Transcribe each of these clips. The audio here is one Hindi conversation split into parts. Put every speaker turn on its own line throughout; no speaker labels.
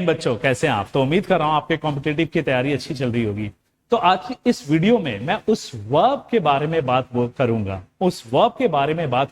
बच्चों कैसे हैं आप। तो उम्मीद कर रहा हूं आपके कॉम्पिटिटिव की तैयारी अच्छी चल रही होगी। तो आज की इस वीडियो में मैं उस वर्ब के बारे में बात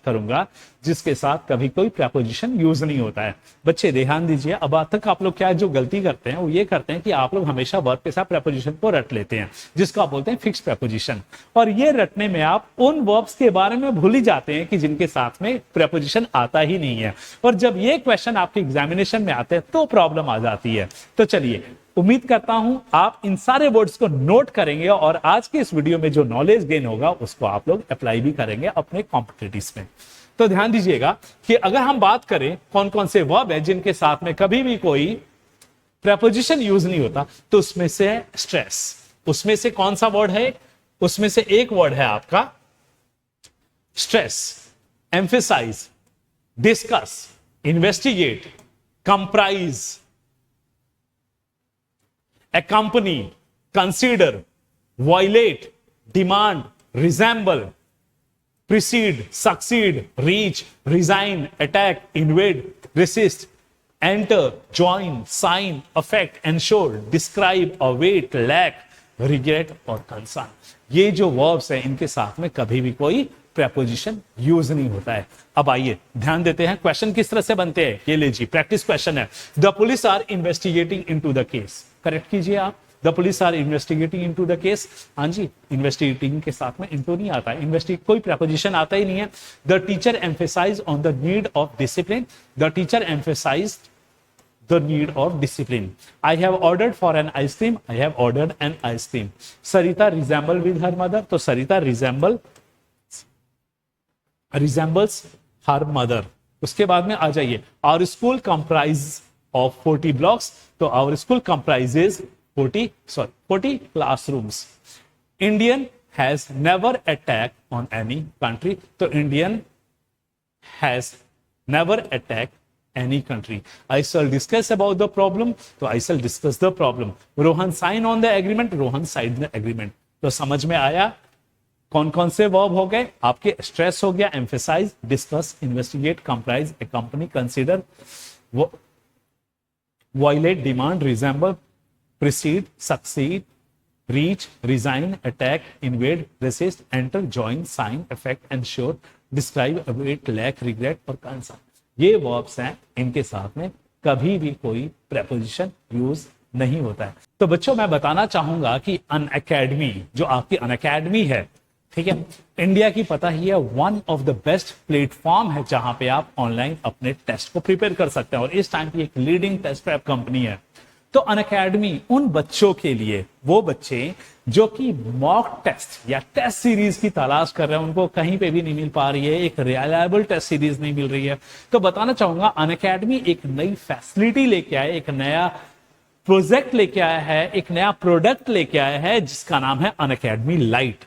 करूंगा जिसके साथ कभी कोई प्रपोजिशन यूज नहीं होता है। बच्चे ध्यान दीजिए, अब आज तक आप लोग क्या जो गलती करते हैं वो ये करते हैं कि आप लोग हमेशा वर्ब के साथ प्रपोजिशन को रट लेते हैं, जिसको आप बोलते हैं फिक्स प्रपोजिशन। और ये रटने में आप उन वर्ब्स के बारे में भूल ही जाते हैं कि जिनके साथ में प्रपोजिशन आता ही नहीं है। और जब ये क्वेश्चन आपके एग्जामिनेशन में आते हैं तो प्रॉब्लम आ जाती है। तो चलिए, उम्मीद करता हूं आप इन सारे वर्ड्स को नोट करेंगे और आज के इस वीडियो में जो नॉलेज गेन होगा उसको आप लोग अप्लाई भी करेंगे अपने कॉम्पिटिटिव्स में। तो ध्यान दीजिएगा कि अगर हम बात करें कौन कौन से वर्ब है जिनके साथ में कभी भी कोई प्रपोजिशन यूज नहीं होता, तो उसमें से स्ट्रेस, उसमें से कौन सा वर्ड है, उसमें से एक वर्ड है आपका stress, emphasise, discuss, investigate, comprise, accompany, consider, violate, demand, resemble, precede, succeed, reach, resign, attack, invade, resist, enter, join, sign, affect, ensure, describe, await, lack, regret और concern। ये जो verbs हैं इनके साथ में कभी भी कोई प्रपोजिशन यूज नहीं होता है। अब आइए ध्यान देते हैं क्वेश्चन किस तरह से बनते हैं। ये लीजिए, प्रैक्टिस क्वेश्चन है। The police are investigating into the case. Correct कीजिए आप, the police are investigating into the case. हाँ जी, इन्वेस्टिगेटिंग के साथ में इनटू नहीं आता है, इन्वेस्टिगेट कोई प्रपोजिशन आता ही नहीं है। The teacher emphasise on the need of discipline. The teacher emphasise the need of discipline. I have ordered for an ice cream. I have ordered an ice cream. Sarita resemble with her mother. तो Sarita resembles her mother. उसके बाद में आ जाइए, our school comprise of 40 blocks. तो our school comprises 40 classrooms. Indian has never attacked on any country. तो Indian has never attacked any country. I shall discuss about the problem. तो I shall discuss the problem. Rohan sign on the agreement. Rohan signed the agreement. तो समझ में आया कौन कौन से वर्ब हो गए आपके। स्ट्रेस हो गया, emphasise, discuss, investigate, comprise, accompany, consider, violate, demand, resemble, precede, succeed, reach, resign, attack, invade, resist, enter, join, sign, affect, ensure, describe, await, lack, regret और कंसर्न। ये वर्ब्स हैं, इनके साथ में कभी भी कोई प्रपोजिशन यूज नहीं होता है। तो बच्चों मैं बताना चाहूंगा कि अनअकैडमी, जो आपकी अनअकैडमी है, ठीक है, इंडिया की पता ही है, one of the best platform है जहां पे आप ऑनलाइन अपने टेस्ट को प्रिपेयर कर सकते हैं और इस टाइम की एक लीडिंग टेस्ट प्रेप कंपनी है। तो अनअकैडमी उन बच्चों के लिए, वो बच्चे जो कि मॉक टेस्ट या टेस्ट सीरीज की तलाश कर रहे हैं, उनको कहीं पे भी नहीं मिल पा रही है, एक रिलायबल टेस्ट सीरीज नहीं मिल रही है, तो बताना चाहूंगा अनअकैडमी एक नई फैसिलिटी लेके आए, एक नया प्रोजेक्ट लेके आया है, एक नया प्रोडक्ट लेके आया है जिसका नाम है अनअकैडमी लाइट।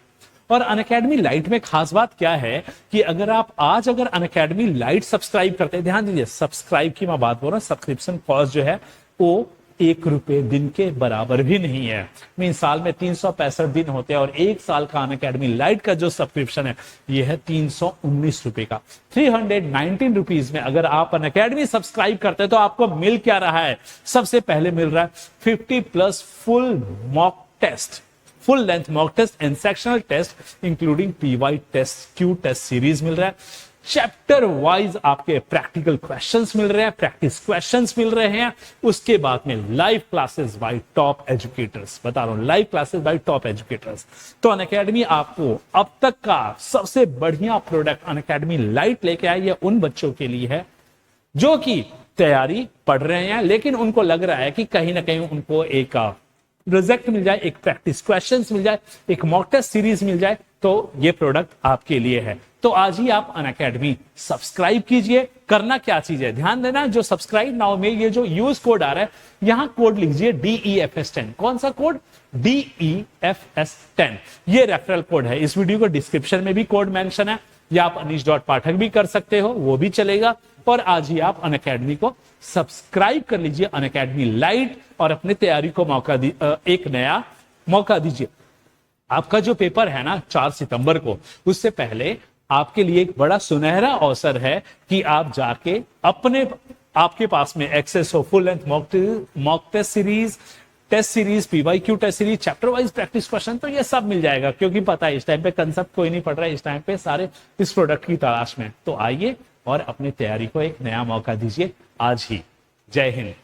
और अनअकैडमी लाइट में खास बात क्या है कि अगर आप आज अनअकैडमी लाइट सब्सक्राइब करते हैं, ध्यान दीजिए सब्सक्राइब की मैं बात बोल रहा हूं, सब्सक्रिप्शन कॉस्ट जो है वो ₹1 दिन के बराबर भी नहीं है। मीन साल में 365 दिन होते हैं और एक साल का अनअकैडमी लाइट का जो सब्सक्रिप्शन है ये है ₹319 का। 319 रुपीज में अगर आप अनअकैडमी सब्सक्राइब करते हैं तो आपको मिल क्या रहा है। सबसे पहले मिल रहा है 50+ full mock test, full length mock test and sectional test including PY test, Q test series मिल रहा है। चैप्टर वाइज आपके प्रैक्टिकल क्वेश्चंस मिल रहे हैं, प्रैक्टिस क्वेश्चंस मिल रहे हैं। उसके बाद में live classes bye top educators, बता रहा हूं live classes bye top educators. तो अनअकैडमी आपको अब तक का सबसे बढ़िया प्रोडक्ट अनअकैडमी लाइट लेके आई है, उन बच्चों के लिए है जो कि तैयारी पढ़ रहे हैं लेकिन उनको लग रहा है कि कहीं ना कहीं उनको एक प्रोजेक्ट मिल जाए, एक प्रैक्टिस क्वेश्चंस मिल जाए, एक मॉक टेस्ट सीरीज मिल जाए, तो ये प्रोडक्ट आपके लिए है। तो आज ही आप अनअकैडमी सब्सक्राइब कीजिए। करना क्या चीज है, ध्यान देना, जो सब्सक्राइब नाउ में ये जो यूज कोड आ रहा है, यहां कोड लीजिए DEFS10। कौन सा कोड? DEFS10। ये रेफरल कोड है, इस वीडियो को डिस्क्रिप्शन में भी कोड मेंशन है, या आप अनीश.पाठक भी कर सकते हो, वो भी चलेगा। और आज ही आप अनअकैडमी को सब्सक्राइब कर लीजिए, अनअकैडमी लाइट, और अपने तैयारी को एक नया मौका दीजिए। आपका जो पेपर है ना 4 सितंबर को, उससे पहले आपके लिए एक बड़ा सुनहरा अवसर है कि आप जाके अपने आपके पास में एक्सेस हो full length mock test series PYQ test series, chapter wise practice question, तो ये सब मिल जाएगा, क्योंकि पता है इस टाइम पे कंसेप्ट कोई नहीं पढ़ रहा है, इस टाइम पे सारे इस प्रोडक्ट की तलाश में। तो आइए और अपनी तैयारी को एक नया मौका दीजिए आज ही। जय हिंद।